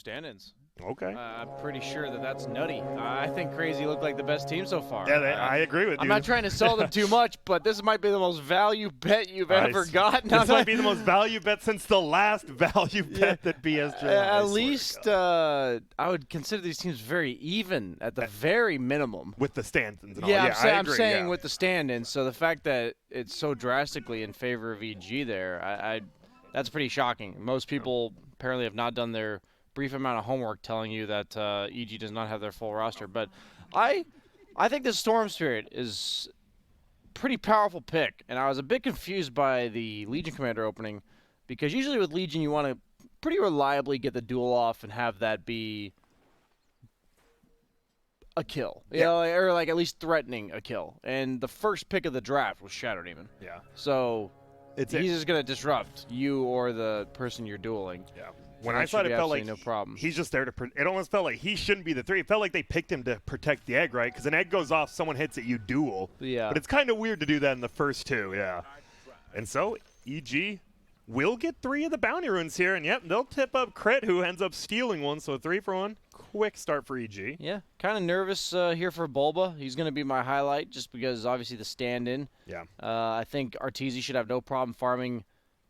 stand-ins. Okay. I'm pretty sure that that's nutty. I think Crazy looked like the best team so far. Yeah, I agree with you. I'm not trying to sell them too much, but this might be the most value bet you've ever gotten. This might be the most value bet since the last value bet that BSJ. At least I would consider these teams very even at the very minimum. With the stand-ins and all. Yeah, I'm agree, saying with the stand-ins. So the fact that it's so drastically in favor of EG there, that's pretty shocking. Most people apparently have not done their brief amount of homework telling you that EG does not have their full roster. But I think the Storm Spirit is a pretty powerful pick, and I was a bit confused by the Legion Commander opening because usually with Legion you want to pretty reliably get the duel off and have that be a kill, you know, or like at least threatening a kill. And the first pick of the draft was Shadow Demon. Yeah. So he's just going to disrupt you or the person you're dueling. Yeah. When I saw it, it felt like no problem. He's just there to. It almost felt like he shouldn't be the 3. It felt like they picked him to protect the egg, right? Because an egg goes off, someone hits it, you duel. Yeah. But it's kind of weird to do that in the first 2. Yeah. And so EG will get 3 of the bounty runes here, and yep, they'll tip up Crit, who ends up stealing 1. So 3 for 1. Quick start for EG. Yeah. Kind of nervous here for Bulba. He's going to be my highlight just because obviously the stand-in. Yeah. I think Arteezy should have no problem farming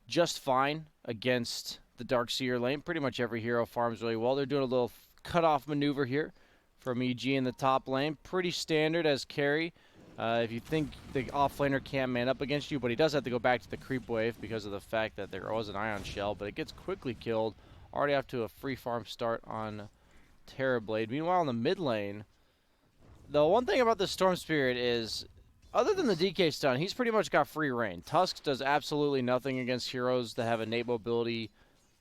just fine against the Dark Seer lane. Pretty much every hero farms really well. They're doing a little cut-off maneuver here from EG in the top lane. Pretty standard as carry. If you think the off-laner can't man up against you, but he does have to go back to the creep wave because of the fact that there was an Ion Shell, but it gets quickly killed. Already off to a free farm start on Terrorblade. Meanwhile, in the mid lane, the one thing about the Storm Spirit is, other than the DK stun, he's pretty much got free reign. Tusk does absolutely nothing against heroes that have innate mobility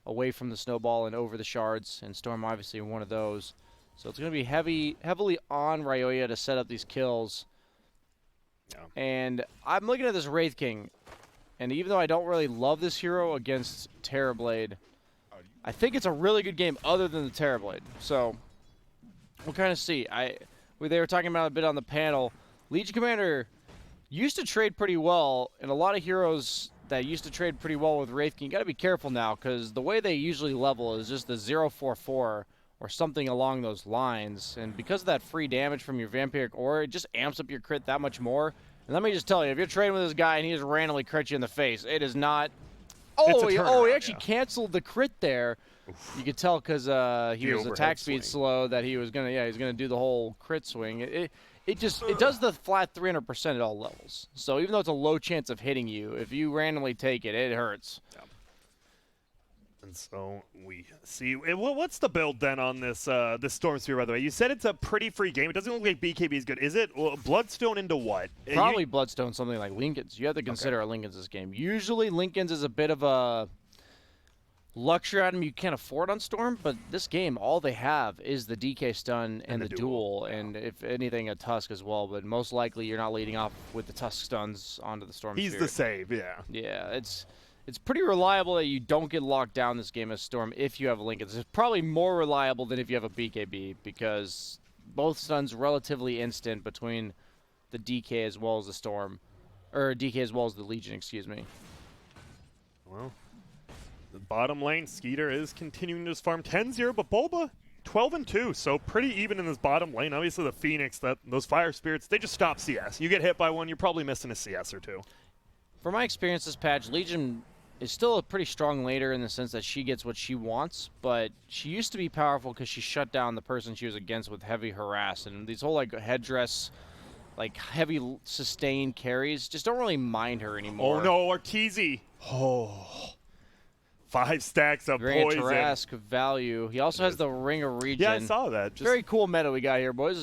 away from the snowball and over the shards, and Storm obviously one of those. So it's going to be heavily on Ryoya to set up these kills. Yeah. And I'm looking at this Wraith King, and even though I don't really love this hero against Terrorblade, I think it's a really good game other than the Terrorblade. So we'll kind of see. They were talking about a bit on the panel. Legion Commander used to trade pretty well, and a lot of heroes that used to trade pretty well with Wraith King, you got to be careful now because the way they usually level is just the 0-4-4 or something along those lines. And because of that free damage from your Vampiric Aura, it just amps up your crit that much more. And let me just tell you, if you're trading with this guy and he just randomly crits you in the face, it is not... Oh, he actually canceled the crit there. Oof. You could tell because he was attack speed slow that he was gonna do the whole crit swing. It does the flat 300% at all levels. So even though it's a low chance of hitting you, if you randomly take it, it hurts. Yeah. And so we see. What's the build then on this this Storm Spear, by the way? You said it's a pretty free game. It doesn't look like BKB is good. Is it Bloodstone into what? Probably Bloodstone, something like Lincoln's. You have to consider Lincoln's this game. Usually Lincoln's is a bit of a luxury item you can't afford on Storm, but this game, all they have is the DK stun and the duel, and if anything, a Tusk as well. But most likely, you're not leading off with the Tusk stuns onto the Storm. He's the save, yeah. Yeah, it's pretty reliable that you don't get locked down this game as Storm if you have a Lincoln. It's probably more reliable than if you have a BKB because both stuns relatively instant between the DK as well as the Storm, or DK as well as the Legion, excuse me. Well, the bottom lane, Skeeter is continuing to farm 10-0, but Bulba 12-2, so pretty even in this bottom lane. Obviously, the Phoenix, those Fire Spirits, they just stop CS. You get hit by one, you're probably missing a CS or two. From my experience this patch, Legion is still a pretty strong laner in the sense that she gets what she wants, but she used to be powerful because she shut down the person she was against with heavy harass, and these whole like headdress, like heavy sustained carries just don't really mind her anymore. Oh no, Arteezy! Oh, 5 stacks of Grand poison. Tarrasque value. He also has the Ring of Regen. Yeah, I saw that. Very cool meta we got here, boys.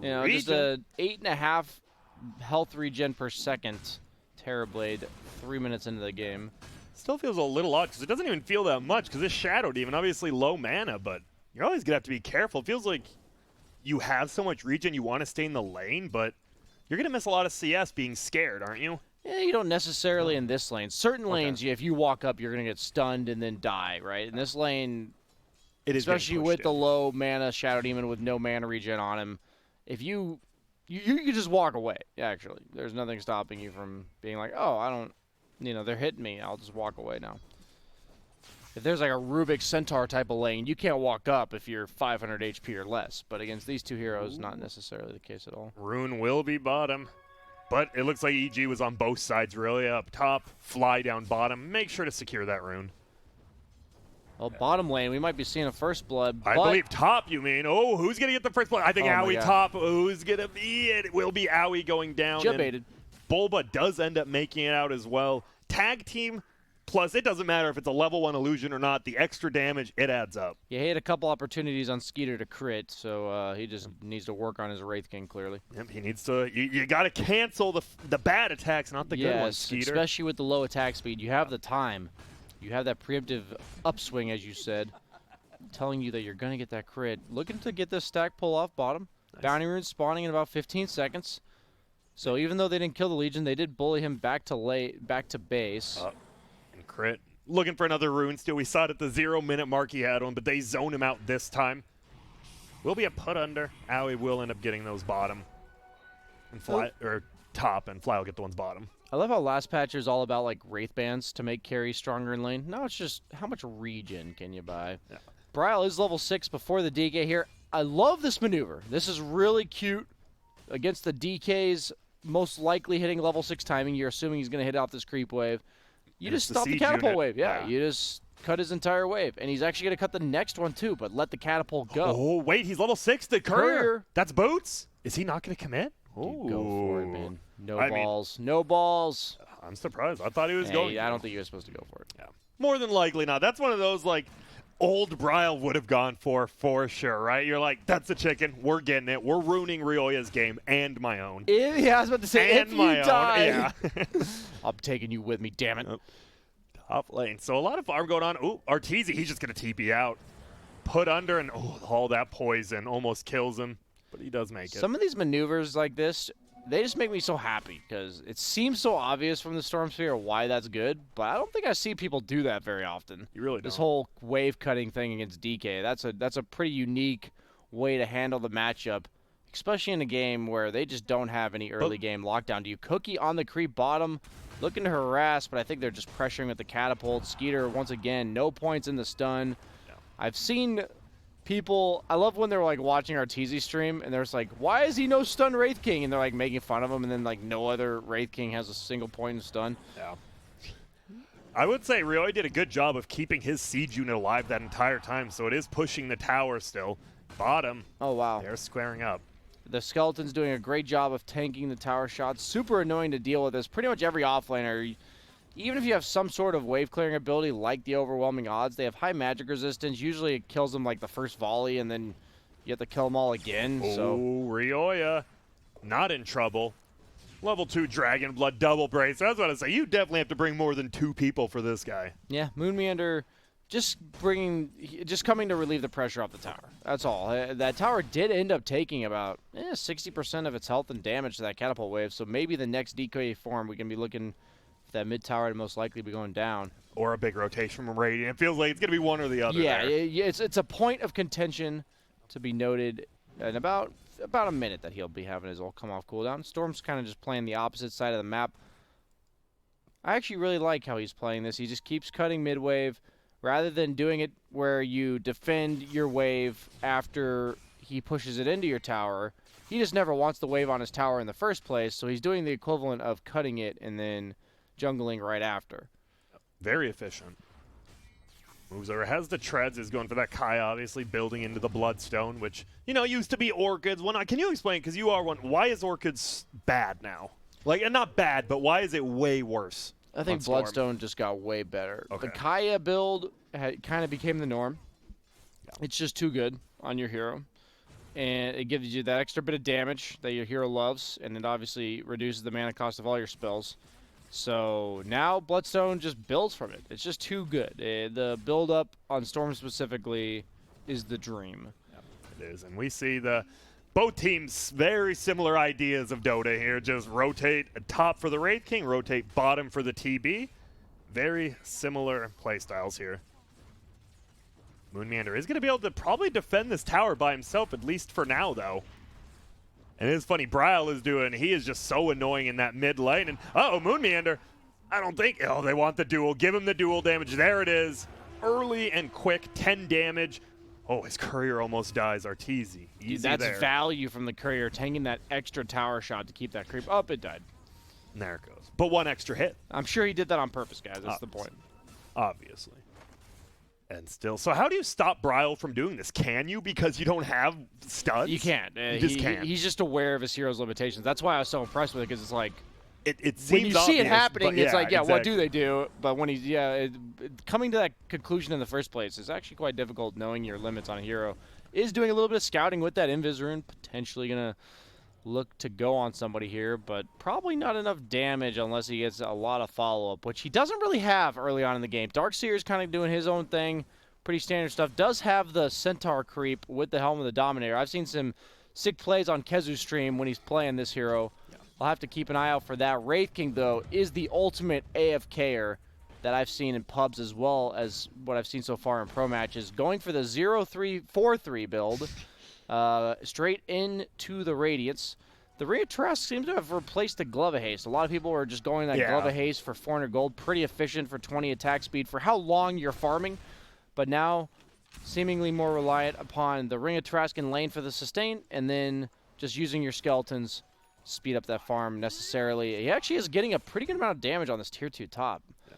Just a 8.5 health regen per second. Terrorblade 3 minutes into the game. Still feels a little odd because it doesn't even feel that much because it's Shadow Demon, obviously low mana, but you're always going to have to be careful. It feels like you have so much regen, you want to stay in the lane, but you're going to miss a lot of CS being scared, aren't you? Yeah, you don't necessarily in this lane. Certain lanes, if you walk up, you're going to get stunned and then die, right? In this lane, especially with the low mana Shadow Demon with no mana regen on him, if you can just walk away, actually. There's nothing stopping you from being like, oh, I don't, they're hitting me. I'll just walk away now. if there's like a Rubik Centaur type of lane, you can't walk up if you're 500 HP or less. But against these two heroes, not necessarily the case at all. Rune will be bottom. But it looks like EG was on both sides, really. Up top, fly down bottom. Make sure to secure that rune. Well, bottom lane, we might be seeing a first blood. I believe top, you mean. Oh, who's going to get the first blood? I think Owie top. Who's going to be it? It will be Owie going down. Jump baited. Bulba does end up making it out as well. Tag team, plus it doesn't matter if it's a level 1 illusion or not. The extra damage, it adds up. Yeah, he had a couple opportunities on Skeeter to crit, so he just needs to work on his Wraith King, clearly. Yep, he needs to. You got to cancel the bad attacks, not the good ones, Skeeter. Especially with the low attack speed. You have the time. You have that preemptive upswing, as you said, telling you that you're going to get that crit. Looking to get this stack pull off bottom. Nice. Bounty rune spawning in about 15 seconds. So even though they didn't kill the Legion, they did bully him back to base. And crit. Looking for another rune still. We saw it at the 0-minute mark he had one, but they zone him out this time. Will be a put under. Owie will end up getting those bottom. And fly, or top, and Fly will get the ones bottom. I love how last patch is all about like Wraith Bands to make carries stronger in lane. Now it's just how much regen can you buy? Yeah. Bryle is level 6 before the DK here. I love this maneuver. This is really cute. Against the DK's most likely hitting level 6 timing, you're assuming he's going to hit off this creep wave. You just stop the catapult wave. Yeah, you just cut his entire wave. And he's actually going to cut the next one too, but let the catapult go. Oh, wait, he's level 6. The courier. That's Boots. Is he not going to commit? Dude, go for it, man. No balls. I'm surprised. I thought he was going. I don't think he was supposed to go for it. Yeah. More than likely not. That's one of those, like, old Bryle would have gone for sure, right? You're like, that's a chicken. We're getting it. We're ruining Ryoya's game and my own. Yeah, I was about to say, and if my you die, yeah. I'm taking you with me, damn it. Top lane. So a lot of farm going on. Ooh, Arteezy, he's just going to TP out. Put under, and all that poison almost kills him. But he does make it. Some of these maneuvers like this, they just make me so happy because it seems so obvious from the Storm Sphere why that's good, but I don't think I see people do that very often. You really don't. This whole wave cutting thing against DK, that's a pretty unique way to handle the matchup, especially in a game where they just don't have any early game lockdown. Do you cookie on the creep bottom, looking to harass, but I think they're just pressuring with the catapult. Skeeter, once again, no points in the stun. No. I've seen people, I love when they're like watching Arteezy stream and they're just like, why is he no stun Wraith King? And they're like making fun of him, and then like no other Wraith King has a single point in stun. Yeah. I would say Ryoya did a good job of keeping his siege unit alive that entire time, so it is pushing the tower still. Bottom. Oh, wow. They're squaring up. The Skeleton's doing a great job of tanking the tower shots. Super annoying to deal with this. Pretty much every offlaner, even if you have some sort of wave clearing ability like the Overwhelming Odds, they have high magic resistance. Usually it kills them like the first volley, and then you have to kill them all again. Oh, Ryoya not in trouble. Level 2 Dragon Blood double brace. I was about to say, you definitely have to bring more than 2 people for this guy. Yeah, Moon Meander just coming to relieve the pressure off the tower. That's all. That tower did end up taking about 60% of its health and damage to that catapult wave, so maybe the next DK form we can be looking that mid tower to most likely be going down. Or a big rotation from Radiant. It feels like it's going to be one or the other. Yeah, it's a point of contention to be noted in about a minute that he'll be having his ult come off cooldown. Storm's kind of just playing the opposite side of the map. I actually really like how he's playing this. He just keeps cutting mid wave rather than doing it where you defend your wave after he pushes it into your tower. He just never wants the wave on his tower in the first place, so he's doing the equivalent of cutting it and then jungling right after. Very efficient. Moves over, has the treads, is going for that Kai, obviously, building into the Bloodstone, which, used to be Orchids. Can you explain, because you are one, why is Orchids bad now? Like, and not bad, but why is it way worse? I think Bloodstone just got way better. Okay. The Kaya build kind of became the norm. Yeah. It's just too good on your hero. And it gives you that extra bit of damage that your hero loves, and it obviously reduces the mana cost of all your spells. So now Bloodstone just builds from it. It's just too good. The build-up on Storm specifically is the dream. Yep, it is. And we see both teams very similar ideas of Dota here. Just rotate top for the Wraith King, rotate bottom for the TB. Very similar playstyles here. Moon Meander is going to be able to probably defend this tower by himself, at least for now, though. And it is funny, Bryle he is just so annoying in that mid lane. And, Moon Meander, I don't think, they want the duel. Give him the duel damage. There it is. early and quick, 10 damage. Oh, his courier almost dies. Arteezy. Easy That's there. value from the courier, taking that extra tower shot to keep that creep up. It died. And there it goes. But one extra hit. I'm sure he did that on purpose, guys. That's the point. Obviously. And still, so how do you stop Bryle from doing this? Can you, because you don't have studs? You can't. You just can't. He's just aware of his hero's limitations. That's why I was so impressed with it, because it's like, it seems when you see it obvious, happening, it's like, exactly. what do they do? But when he's, coming to that conclusion in the first place is actually quite difficult, knowing your limits on a hero. Is doing a little bit of scouting with that Invis rune, potentially going to look to go on somebody here, but probably not enough damage unless he gets a lot of follow-up, which he doesn't really have early on in the game. Darkseer's kind of doing his own thing. Pretty standard stuff. Does have the Centaur creep with the Helm of the Dominator. I've seen some sick plays on Kezu's stream when he's playing this hero. Yeah. I'll have to keep an eye out for that. Wraith King, though, is the ultimate AFKer that I've seen in pubs as well as what I've seen so far in pro matches. Going for the 0-3-4-3 build, straight into the Radiance. The Ring of Trask seems to have replaced the Glove of Haste. A lot of people are just going that Glove of Haste for 400 gold. Pretty efficient for 20 attack speed for how long you're farming. But now, seemingly more reliant upon the Ring of Trask in lane for the sustain, and then just using your skeletons to speed up that farm necessarily. He actually is getting a pretty good amount of damage on this tier 2 top. Yeah.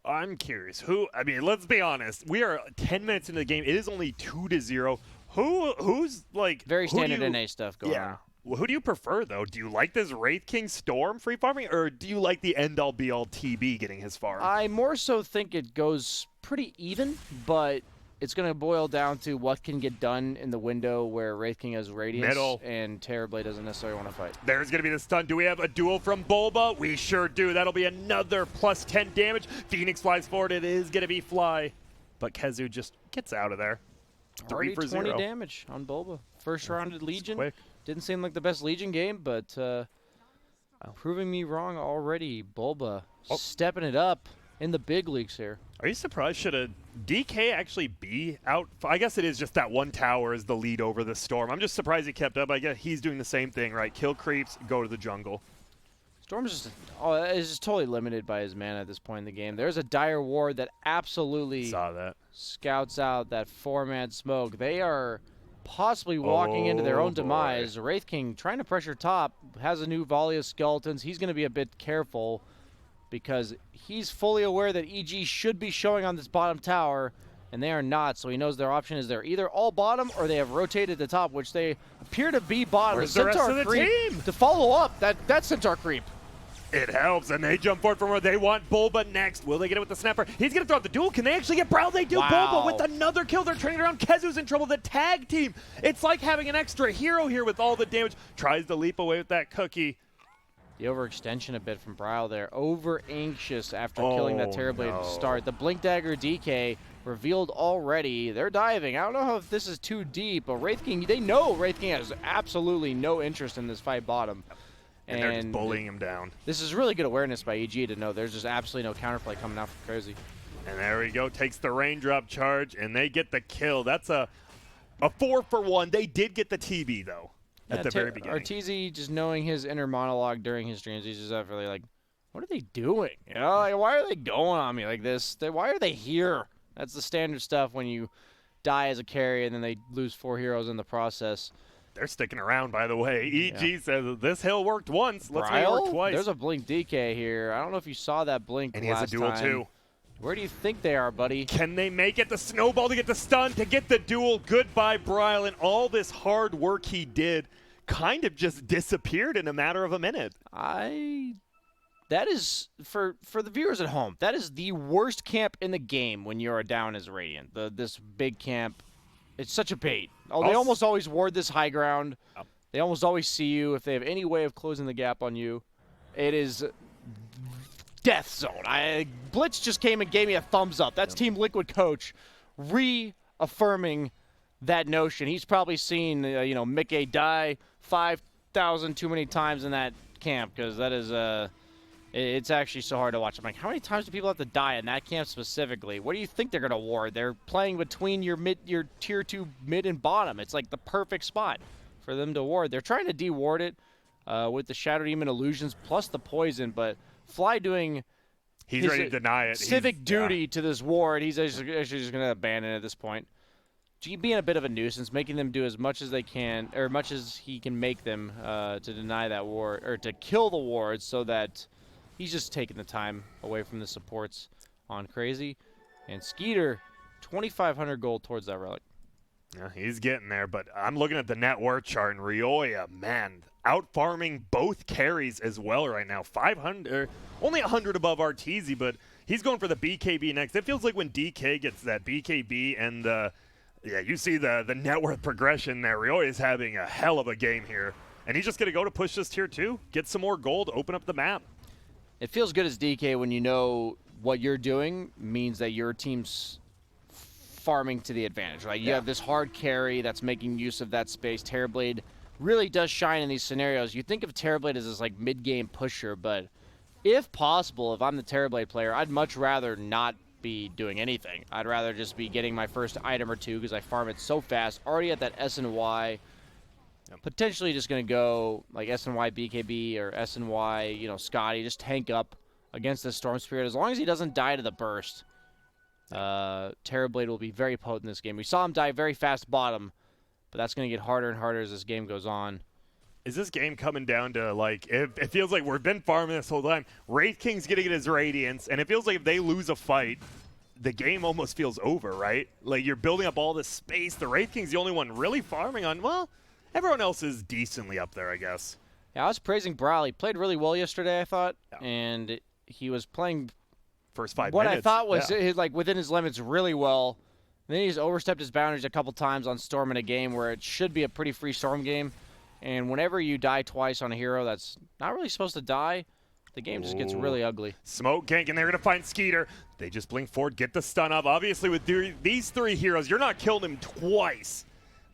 I'm curious. I mean, let's be honest. We are 10 minutes into the game. It is only 2-0. Who's like... Very standard NA stuff going on. Well, who do you prefer, though? Do you like this Wraith King Storm free farming, or do you like the end-all be-all TB getting his farm? I more so think it goes pretty even, but it's going to boil down to what can get done in the window where Wraith King has Radiance and Terrorblade doesn't necessarily want to fight. There's going to be the stun. Do we have a duel from Bulba? We sure do. That'll be another plus 10 damage. Phoenix flies forward. It is going to be Fly, but Kezu just gets out of there. 3 for 0. 20 damage on Bulba. First rounded Legion. Quick. Didn't seem like the best Legion game, but proving me wrong already. Bulba stepping it up in the big leagues here. Are you surprised? Should a DK actually be out? I guess it is just that one tower is the lead over the Storm. I'm just surprised he kept up. I guess he's doing the same thing, right? Kill creeps, go to the jungle. Storm's just is just totally limited by his mana at this point in the game. There's a Dire Ward that absolutely scouts out that 4-man smoke. They are possibly walking into their own demise. Wraith King trying to pressure top, has a new volley of skeletons. He's going to be a bit careful because he's fully aware that EG should be showing on this bottom tower, and they are not, so he knows their option is they're either all bottom or they have rotated the top, which they appear to be bottom. Where's the rest of the team? To follow up that Centaur creep. It helps, and they jump forward from where they want Bulba next. Will they get it with the snapper? He's going to throw out the duel. Can they actually get Bryle? They do. Bulba with another kill. They're turning around. Kezu's in trouble. The tag team. It's like having an extra hero here with all the damage. Tries to leap away with that cookie. The overextension a bit from Bryle there. Over anxious after killing that Terrorblade to start. The Blink Dagger DK revealed already. They're diving. I don't know if this is too deep, but Wraith King, they know Wraith King has absolutely no interest in this fight bottom. And they're just bullying him down. This is really good awareness by EG to know there's just absolutely no counterplay coming out from Crazy. And there we go. Takes the raindrop charge, and they get the kill. That's a 4-for-1. They did get the TB, though, at the very beginning. Arteezy, just knowing his inner monologue during his streams, he's just really like, what are they doing? You know, like, why are they going on me like this? Why are they here? That's the standard stuff when you die as a carry and then they lose 4 heroes in the process. They're sticking around, by the way. EG says this hill worked once. Let's make it work twice. There's a Blink DK here. I don't know if you saw that Blink and he has a duel too. Where do you think they are, buddy? Can they make it? The snowball to get the stun, to get the duel. Goodbye, Bryle. And all this hard work he did kind of just disappeared in a matter of a minute. That is, for the viewers at home, that is the worst camp in the game when you're down as Radiant. This big camp. It's such a bait. They almost always ward this high ground. They almost always see you. If they have any way of closing the gap on you, it is death zone. Blitz just came and gave me a thumbs up. That's Team Liquid coach reaffirming that notion. He's probably seen Mickey die 5,000 too many times in that camp, because that is it's actually so hard to watch. I'm like, how many times do people have to die in that camp specifically? What do you think they're going to ward? They're playing between your tier 2 mid and bottom. It's like the perfect spot for them to ward. They're trying to de-ward it with the Shadow Demon illusions plus the poison, but Fly doing He's ready to deny it. Civic duty to this war, and he's actually just going to abandon it at this point. Being a bit of a nuisance, making them do as much as they can, or much as he can make them to deny that war, or to kill the wards, so that he's just taking the time away from the supports on Crazy. And Skeeter, 2,500 gold towards that relic. Yeah, he's getting there, but I'm looking at the net worth chart, and Ryoya, man, out-farming both carries as well right now. 500, only 100 above Arteezy, but he's going for the BKB next. It feels like when DK gets that BKB and yeah, you see the net worth progression there. Ryoya is having a hell of a game here. And he's just going to go to push this tier 2, get some more gold, open up the map. It feels good as DK when you know what you're doing means that your team's farming to the advantage. Right? You have this hard carry that's making use of that space. Terrorblade really does shine in these scenarios. You think of Terrorblade as this like mid-game pusher, but if possible, if I'm the Terrorblade player, I'd much rather not be doing anything. I'd rather just be getting my first item or two because I farm it so fast. Already at that SNY, potentially just going to go like SNY BKB or SNY, you know, Scotty, just tank up against the Storm Spirit. As long as he doesn't die to the burst, Terrorblade will be very potent in this game. We saw him die very fast bottom, but that's going to get harder and harder as this game goes on. Is this game coming down to, like, it feels like we've been farming this whole time. Wraith King's getting his Radiance, and it feels like if they lose a fight, the game almost feels over, right? Like, you're building up all this space. The Wraith King's the only one really farming on, well, everyone else is decently up there, I guess. Yeah, I was praising Brawl. He played really well yesterday, I thought, and he was playing first 5 what minutes. I thought was like within his limits really well. And then he's overstepped his boundaries a couple times on Storm in a game where it should be a pretty free Storm game. And whenever you die twice on a hero that's not really supposed to die, the game just gets really ugly. Smoke gank, and they're going to find Skeeter. They just blink forward, get the stun up. Obviously, with these 3 heroes, you're not killing him twice,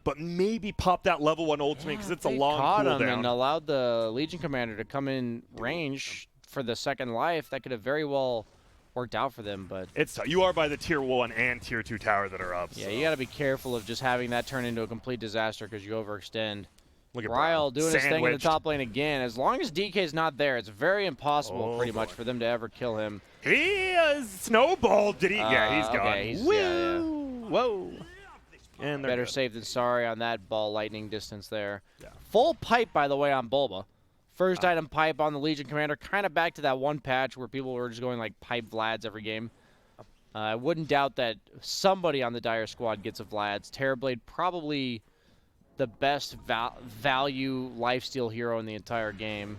but maybe pop that level 1 ultimate because it's a long cooldown. Caught him and allowed the Legion Commander to come in range for the second life. That could have very well worked out for them, but you are by the tier 1 and tier 2 tower that are up. Yeah, so you got to be careful of just having that turn into a complete disaster because you overextend. Look at Ryle doing his thing in the top lane again. As long as DK's not there, it's very impossible pretty much for them to ever kill him. He is snowballed. Did he? Yeah, he's gone. Okay, Whoa. And better safe than sorry on that ball lightning distance there. Yeah. Full pipe, by the way, on Bulba. First item pipe on the Legion Commander. Kind of back to that one patch where people were just going like pipe Vlads every game. I wouldn't doubt that somebody on the Dire squad gets a Vlads. Terrorblade probably the best value lifesteal hero in the entire game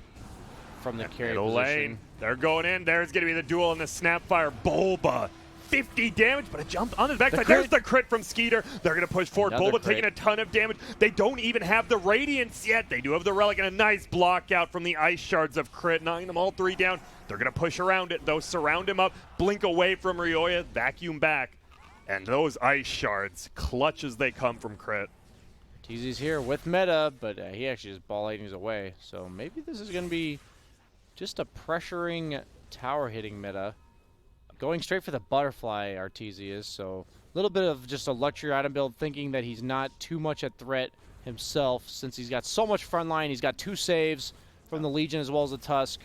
from the carry position. Lane. They're going in. There's going to be the duel in the Snapfire. Bulba, 50 damage, but a jump on his backside. There's the crit from Skeeter. They're going to push forward. Bulba taking a ton of damage. They don't even have the Radiance yet. They do have the Relic and a nice block out from the Ice Shards of crit, knocking them all 3 down. They're going to push around it, though. Surround him up. Blink away from Ryoya. Vacuum back. And those Ice Shards, clutch as they come from crit. Teezy's here with meta, but he actually just ball lightnings away. So maybe this is going to be just a pressuring tower hitting meta. Going straight for the butterfly, Arteezy is. So a little bit of just a luxury item build, thinking that he's not too much a threat himself since he's got so much front line. He's got 2 saves from the Legion as well as the Tusk.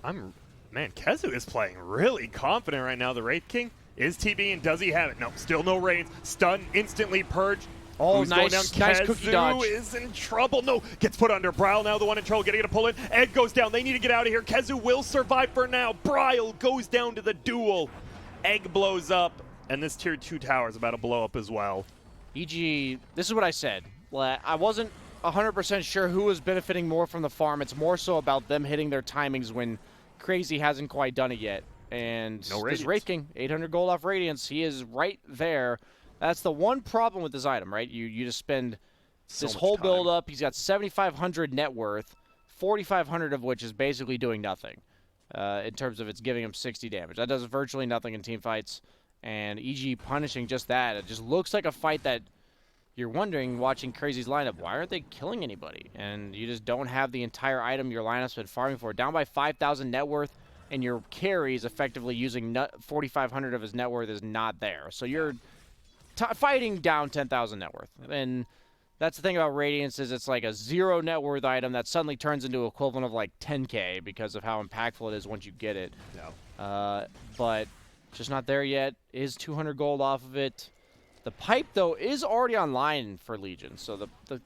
Man, Kezu is playing really confident right now. The Wraith King is TB, and does he have it? No, still no Reigns. Stun, instantly purged. Oh, nice cookie dodge. Kezu is in trouble. No, gets put under. Bryle now the one in trouble, getting to pull in. Ed goes down. They need to get out of here. Kezu will survive for now. Bryle goes down to the duel. Egg blows up, and this tier 2 tower is about to blow up as well. EG, this is what I said. I wasn't 100% sure who was benefiting more from the farm. It's more so about them hitting their timings when Crazy hasn't quite done it yet. And this Wraith King, 800 gold off Radiance, he is right there. That's the one problem with this item, right? You just spend this whole build up. He's got 7,500 net worth, 4,500 of which is basically doing nothing in terms of it's giving him 60 damage. That does virtually nothing in team fights. And EG punishing just that. It just looks like a fight that you're wondering, watching Crazy's lineup, why aren't they killing anybody? And you just don't have the entire item your lineup's been farming for. Down by 5,000 net worth, and your carries effectively using 4,500 of his net worth is not there. So you're fighting down 10,000 net worth. And that's the thing about Radiance is it's like a 0 net worth item that suddenly turns into equivalent of like 10K because of how impactful it is once you get it. Yeah. but just not there yet. Is 200 gold off of it. The pipe, though, is already online for Legion, so the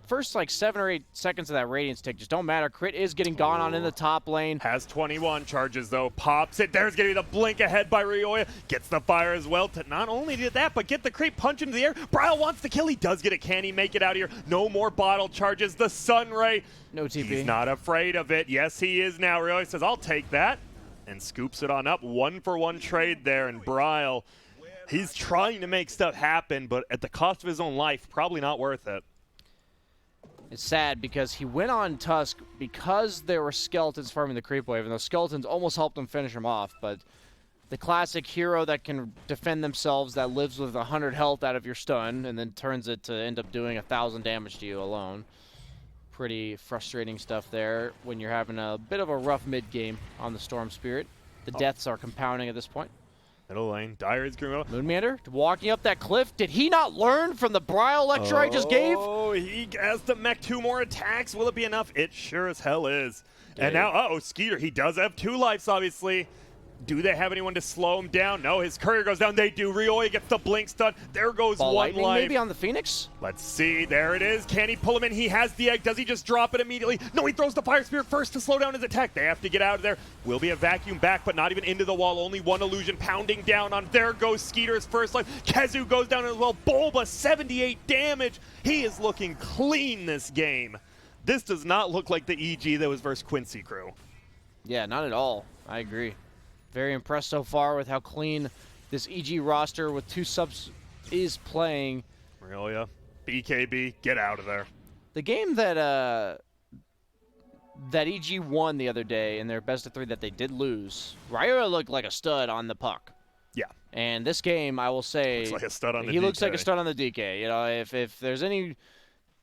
first like 7 or 8 seconds of that Radiance tick just don't matter. Crit is getting gone on in the top lane. Has 21 charges though, pops it. There's going to be the blink ahead by Ryoya. Gets the fire as well to not only do that, but get the creep punch into the air. Bryle wants to kill. He does get it. Can he make it out here? No more bottle charges. The Sunray. No TP. He's not afraid of it. Yes, he is now. Ryoya says, I'll take that. And scoops it on up. 1-for-1 trade there. And Bryle, he's trying to make stuff happen, but at the cost of his own life, probably not worth it. It's sad because he went on Tusk because there were skeletons farming the creep wave, and those skeletons almost helped him finish him off. But the classic hero that can defend themselves, that lives with 100 health out of your stun, and then turns it to end up doing 1,000 damage to you alone. Pretty frustrating stuff there when you're having a bit of a rough mid game on the Storm Spirit. The deaths are compounding at this point. Middle lane, Dire is going Moonmander walking up that cliff. Did he not learn from the Bryle lecture I just gave? Oh, he has to mech 2 more attacks. Will it be enough? It sure as hell is. And now, Skeeter, he does have 2 lives, obviously. Do they have anyone to slow him down? No, his courier goes down. They do. Ryoya gets the blink stun. There goes Ball 1 lightning life. Maybe on the Phoenix? Let's see. There it is. Can he pull him in? He has the egg. Does he just drop it immediately? No, he throws the Fire Spirit first to slow down his attack. They have to get out of there. Will be a vacuum back, but not even into the wall. Only 1 illusion pounding down on. There goes Skeeter's first life. Kezu goes down as well. Bulba, 78 damage. He is looking clean this game. This does not look like the EG that was versus Quincy crew. Yeah, not at all. I agree. Very impressed so far with how clean this EG roster with 2 subs is playing. Ryoya, BKB, get out of there. The game that that EG won the other day in their best of 3 that they did lose, Ryoya looked like a stud on the puck. Yeah. And this game, I will say, looks like a stud on the he DK. looks like a stud on the DK. You know, if there's any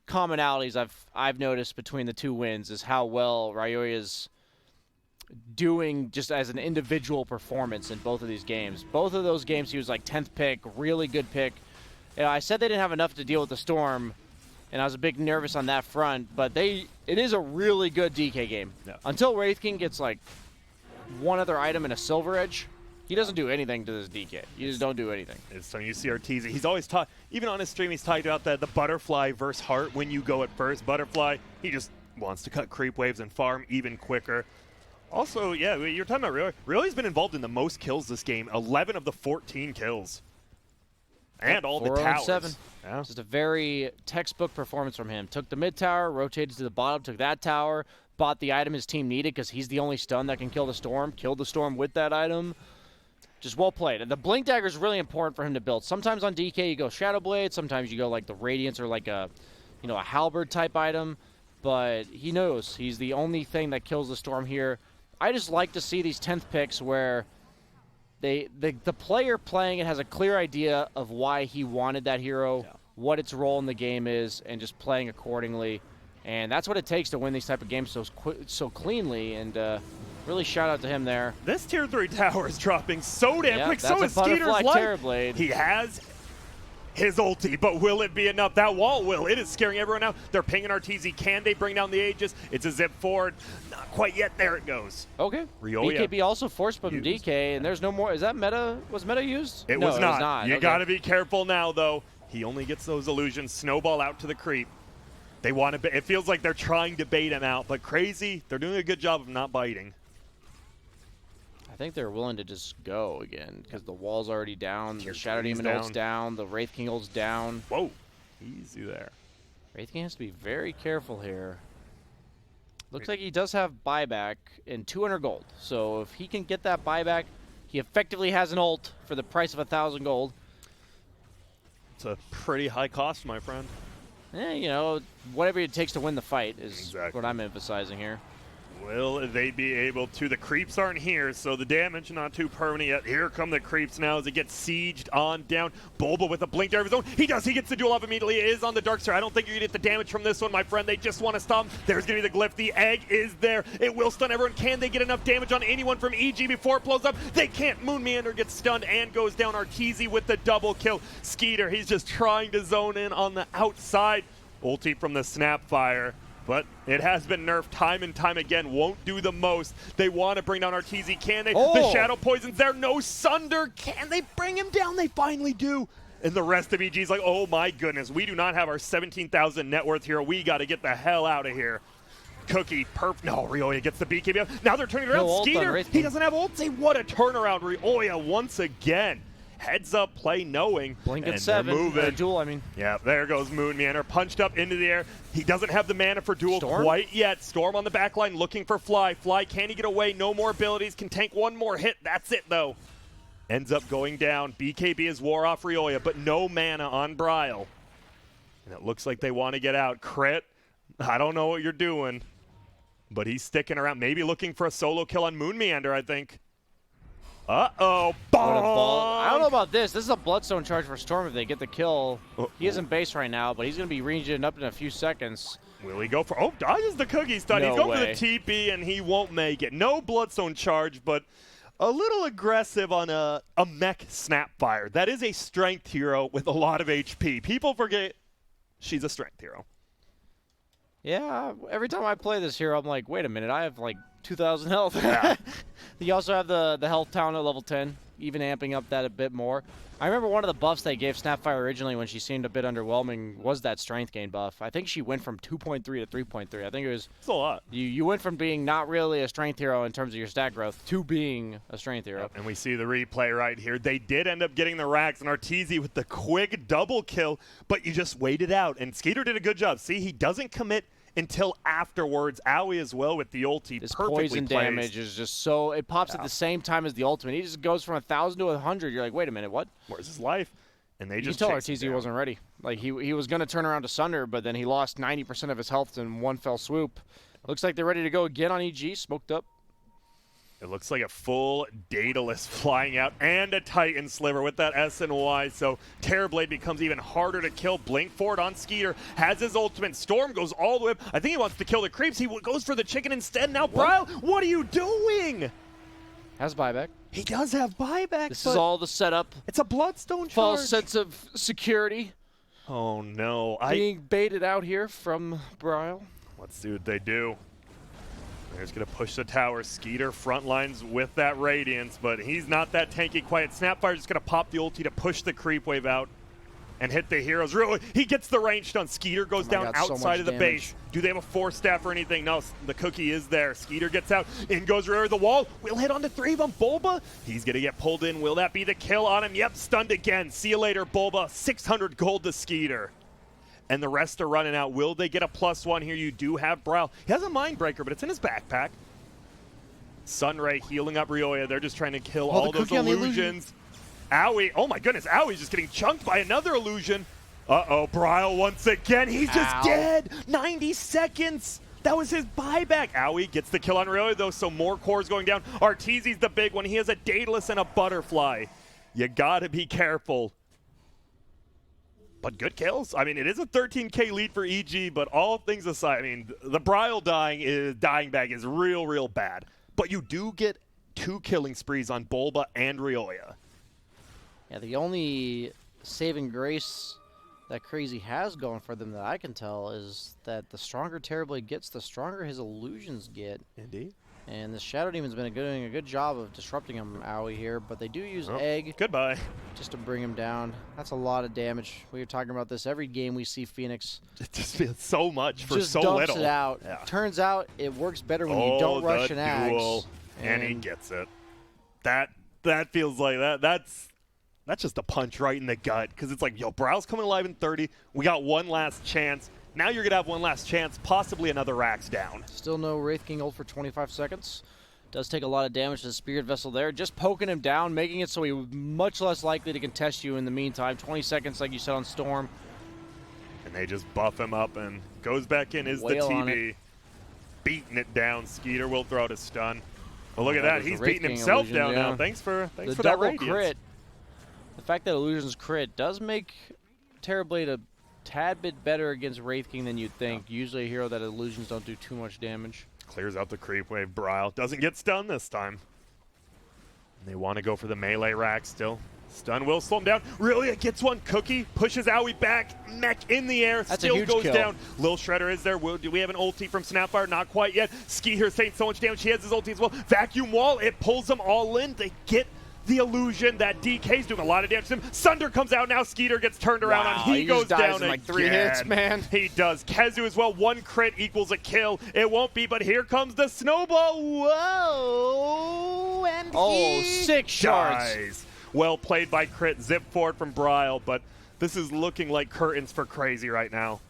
commonalities I've noticed between the 2 wins is how well Ryoya's doing just as an individual performance in both of these games. Both of those games he was like 10th pick, really good pick. You know, I said they didn't have enough to deal with the Storm, and I was a bit nervous on that front, but it is a really good DK game. Yeah. Until Wraith King gets like 1 other item and a Silver Edge, he doesn't do anything to this DK. You just don't do anything. So you see Arteezy, he's always taught, even on his stream, he's talked about the butterfly versus heart when you go at first. Butterfly, he just wants to cut creep waves and farm even quicker. Also, yeah, you're talking about Ryoya. Ryoya's been involved in the most kills this game, 11 of the 14 kills. And all the towers. 7. Yeah. Just a very textbook performance from him. Took the mid tower, rotated to the bottom, took that tower, bought the item his team needed because he's the only stun that can kill the Storm, killed the Storm with that item. Just well played. And the Blink Dagger is really important for him to build. Sometimes on DK you go Shadow Blade, sometimes you go like the Radiance or like a Halberd type item, but he knows he's the only thing that kills the Storm here. I just like to see these 10th picks where the player playing it has a clear idea of why he wanted that hero, what its role in the game is, and just playing accordingly. And that's what it takes to win these type of games so cleanly. And really shout out to him there. This tier 3 tower is dropping so damn quick. That's so a is Skeeter's life. Terrorblade. He has his ulti, but will it be enough? That wall will. It is scaring everyone out. They're pinging Arteezy. Can they bring down the Aegis? It's a zip forward. Not quite yet. There it goes. Okay. Ryoya BKB also forced from DK, and there's no more. Is that meta? Was meta used? It no, was not. It was not. You got to be careful now, though. He only gets those illusions. Snowball out to the creep. They want to. It feels like they're trying to bait him out, but crazy. They're doing a good job of not biting. I think they're willing to just go again because the wall's already down, the Shadow Demon ult's down, the Wraith King ult's down. Whoa, easy there. Wraith King has to be very careful here. Looks like he does have buyback and 200 gold. So if he can get that buyback, he effectively has an ult for the price of 1,000 gold. It's a pretty high cost, my friend. You know, whatever it takes to win the fight is what I'm emphasizing here. Will they be able to? The creeps aren't here, so the damage not too permanent yet. Here come the creeps now as it gets sieged on down. Bulba with a blink there of his own. He does. He gets the duel off immediately. It is on the dark side. I don't think you're going to get the damage from this one, my friend. They just want to stop him. There's going to be the glyph. The egg is there. It will stun everyone. Can they get enough damage on anyone from EG before it blows up? They can't. Moon Meander gets stunned and goes down. Arteezy with the double kill. Skeeter, he's just trying to zone in on the outside. Ulti from the Snapfire. But it has been nerfed time and time again. Won't do the most. They want to bring down Arteezy. Can they? Oh. The Shadow Poison's there. No Sunder. Can they bring him down? They finally do. And the rest of EG's like, oh my goodness, we do not have our 17,000 net worth here. We got to get the hell out of here. Cookie, no, Ryoya gets the BKB up. Now they're turning around. No Skeeter, he doesn't have ulti. What a turnaround, Ryoya once again. Heads up play knowing. Blink at 7. Moving. Duel, I mean. Yeah, there goes Moon Meander. Punched up into the air. He doesn't have the mana for duel quite yet. Storm on the back line looking for Fly. Fly, can he get away? No more abilities. Can tank one more hit. That's it, though. Ends up going down. BKB is war off Ryoya, but no mana on Bryle. And it looks like they want to get out. Crit, I don't know what you're doing, but he's sticking around. Maybe looking for a solo kill on Moon Meander, I think. Uh-oh. I don't know about this. This is a Bloodstone charge for Storm if they get the kill. He isn't base right now, but he's going to be regen up in a few seconds. Will he go for... Oh, dodges the cookie stun. He's going for the TP, and he won't make it. No Bloodstone charge, but a little aggressive on a mech Snapfire. That is a strength hero with a lot of HP. People forget she's a strength hero. Yeah, every time I play this hero, I'm like, wait a minute, I have like 2,000 health. Yeah. You also have the health town at level 10, even amping up that a bit more. I remember one of the buffs they gave Snapfire originally when she seemed a bit underwhelming was that strength gain buff. I think she went from 2.3 to 3.3. I think it was... It's a lot. You went from being not really a strength hero in terms of your stat growth to being a strength hero. Yep, and we see the replay right here. They did end up getting the racks, and Arteezy with the quick double kill, but you just waited out. And Skeeter did a good job. See, he doesn't commit until afterwards. Aoi as well with the ulti. This perfectly poison placed. damage is just so... It pops at the same time as the ultimate. He just goes from 1,000 to 100. You're like, wait a minute, what? Where's his life? And they just you can tell Arteezy wasn't ready. Like, he was going to turn around to Sunder, but then he lost 90% of his health in one fell swoop. Looks like they're ready to go again on EG. Smoked up. It looks like a full Daedalus flying out and a Titan Sliver with that S and Y, so Terrorblade becomes even harder to kill. Blink forward on Skeeter, has his ultimate. Storm goes all the way up. I think he wants to kill the creeps. He goes for the chicken instead. Now, Bryle, what are you doing? Has buyback. He does have buyback. This is all the setup. It's a Bloodstone charge. False sense of security. Oh, no. Being baited out here from Bryle. Let's see what they do. They're just going to push the tower. Skeeter front lines with that Radiance, but he's not that tanky quite. Snapfire just going to pop the ulti to push the creep wave out and hit the heroes. Really, he gets the range stun. Skeeter goes down outside of the base. Do they have a force staff or anything? No, the cookie is there. Skeeter gets out. In goes Ryoya the wall. Will hit onto 3 of them. Bulba, he's going to get pulled in. Will that be the kill on him? Yep, stunned again. See you later, Bulba. 600 gold to Skeeter. And the rest are running out. Will they get a +1 here? You do have Bryle. He has a Mindbreaker, but it's in his backpack. Sunray healing up Ryoya. They're just trying to kill all those illusions. Aoi, oh my goodness, Aoi's just getting chunked by another illusion. Uh-oh, Bryle once again. He's just dead. 90 seconds. That was his buyback. Aoi gets the kill on Ryoya, though, so more cores going down. Arteezy's the big one. He has a Daedalus and a Butterfly. You gotta be careful. But good kills. I mean, it is a 13K lead for EG, but all things aside, I mean, the Bryle dying bag is real, real bad. But you do get 2 killing sprees on Bulba and Ryoya. Yeah, the only saving grace that Crazy has going for them that I can tell is that the stronger Terrorblade gets, the stronger his illusions get. Indeed. And the Shadow Demon's been doing a good job of disrupting him, Aoi here, but they do use Egg. Goodbye. Just to bring him down. That's a lot of damage. We were talking about this every game we see Phoenix. It just feels so much for so little. Just dumps it out. Yeah. Turns out it works better when you don't rush an axe. And he gets it. That feels like that's just a punch right in the gut, because it's like, yo, Bryle's coming alive in 30. We got one last chance. Now you're going to have one last chance, possibly another Rax down. Still no Wraith King ult for 25 seconds. Does take a lot of damage to the Spirit Vessel there. Just poking him down, making it so he's much less likely to contest you in the meantime. 20 seconds, like you said, on Storm. And they just buff him up, and goes back in is the TV. Beating it down. Skeeter will throw out a stun. Well, look at that. He's beating himself down now. Thanks for that Radiance. Crit. The fact that Illusion's crit does make Terrorblade a tad bit better against Wraith King than you'd think. Yeah. Usually a hero that illusions don't do too much damage. Clears out the creep wave. Bryle doesn't get stunned this time. And they want to go for the melee rack still. Stun will slow him down. Really, it gets one. Cookie pushes Owie back. Mech in the air. That's still a huge goes kill. down. Lil Shredder is there. Do we have an ulti from Snapfire? Not quite yet. Skeeter saying so much damage. He has his ulti as well. Vacuum wall. It pulls them all in. They get the illusion that DK's doing a lot of damage to him. Sunder comes out now. Skeeter gets turned around on. He goes down in like 3 hits, man. He does. Kezu as well. 1 crit equals a kill. It won't be, but here comes the snowball. Whoa! And he 6 shards. dies. Well played by Crit. Zip forward from Bryle, but this is looking like curtains for Crazy right now.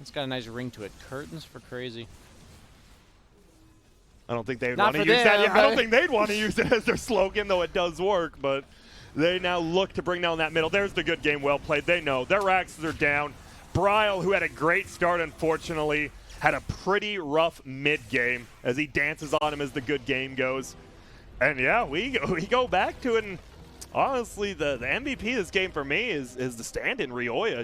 It's got a nice ring to it. Curtains for Crazy. I don't think they'd want to use that. Yeah, I don't think they'd want to use it as their slogan, though it does work, but they now look to bring down that middle. There's the good game. Well played. They know. Their axes are down. Bryle, who had a great start, unfortunately, had a pretty rough mid-game as he dances on him as the good game goes. And yeah, we go back to it, and honestly, the MVP of this game for me is the stand-in Rioya.